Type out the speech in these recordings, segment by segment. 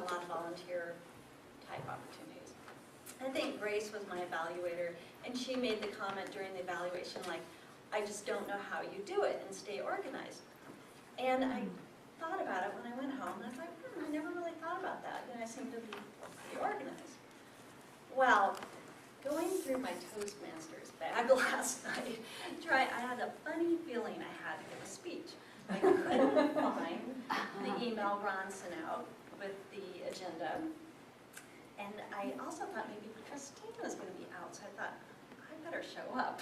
a lot of volunteer type opportunities. I think Grace was my evaluator, and she made the comment during the evaluation, like, I just don't know how you do it and stay organized. And I thought about it when I went home, and I thought, I never really thought about that, and I seem to be pretty organized. Well, going through my Toastmasters bag last night, I had a funny feeling I had to give a speech. I couldn't find the email Ron sent out with the agenda. And I also thought maybe Christina was going to be out, so I thought, I better show up.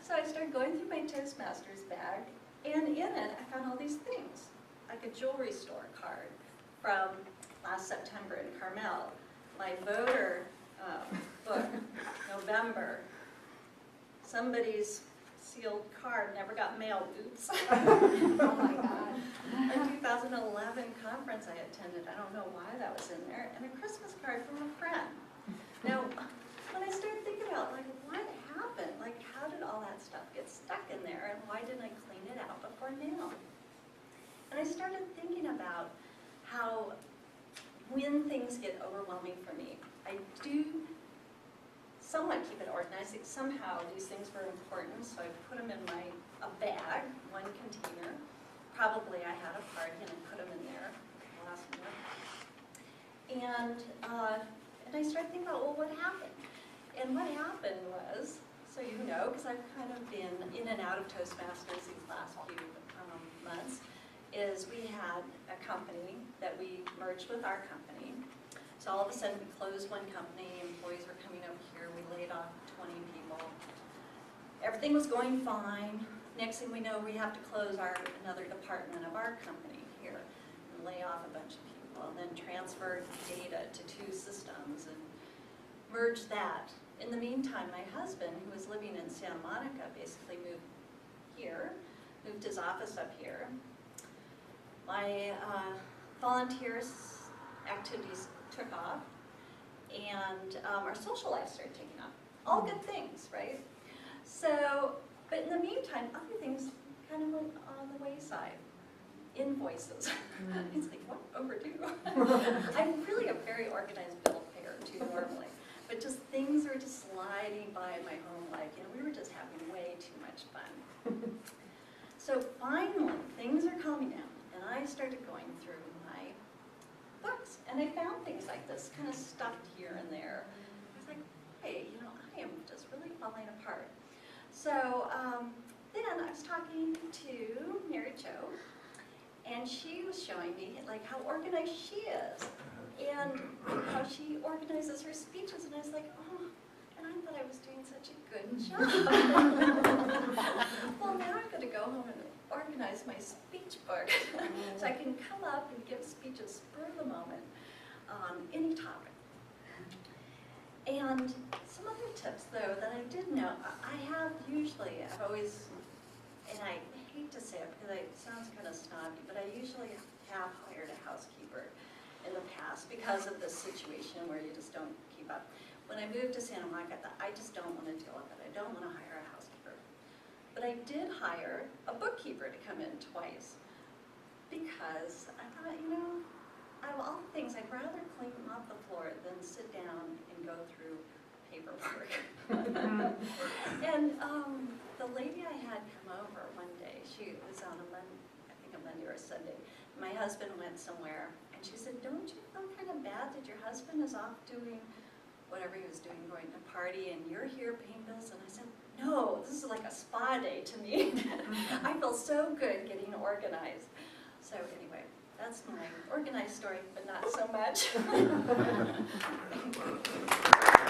So I started going through my Toastmasters bag, and in it I found all these things, like a jewelry store card from last September in Carmel, my voter book, November, somebody's sealed card never got mailed, oops. Oh my God. A 2011 conference I attended, I don't know why that was in there, and a Christmas card from a friend. Now, when I started thinking about, like, what happened? Like, how did all that stuff get stuck in there, and why didn't I clean it out before now? And I started thinking about how when things get overwhelming for me, I do somewhat keep it organized. Somehow these things were important, so I put them in a bag, one container. Probably I had a party and I put them in there last minute. And I started thinking about, well, what happened? And what happened was, so you know, because I've kind of been in and out of Toastmasters these last few months, is we had a company that we merged with our company. So all of a sudden we closed one company, employees were coming over here, we laid off 20 people. Everything was going fine. Next thing we know, we have to close another department of our company here and lay off a bunch of people, and then transfer data to 2 systems and merge that. In the meantime, my husband, who was living in Santa Monica, basically moved here, moved his office up here. My volunteers activities took off, and our social life started taking off. All good things, right? So, but in the meantime, other things kind of went on the wayside. Invoices. It's like, what? Overdue? I'm really a very organized bill payer too normally, but just things are just sliding by in my home life. You know, we were just having way too much fun. So finally, things are calming down, and I started going through my books, and I found things like this kind of stuffed here and there. I was like, hey, you know, I am just really falling apart. So then I was talking to Mary Jo, and she was showing me like how organized she is, and how she organizes her speeches, and I was like, oh, and I thought I was doing such a good job. Well, now I'm going to go home and organize my speech book so I can come up and give speeches spur of the moment on any topic. And some other tips, though, that I did know, I've always, and I hate to say it because it sounds kind of snobby, but I usually have hired a housekeeper in the past because of this situation where you just don't keep up. When I moved to Santa Monica, I thought, I just don't want to deal with it. I don't want to hire a housekeeper. But I did hire a bookkeeper to come in twice because I thought, you know, out of all things, I'd rather clean off the floor than sit down and go through paperwork. And the lady I had come over one day, she was on a Monday or a Sunday. My husband went somewhere, and she said, don't you feel kind of bad that your husband is off doing whatever he was doing, going to party, and you're here paying bills? And I said, no, this is like a spa day to me. I feel so good getting organized. So anyway, that's my organized story, but not so much.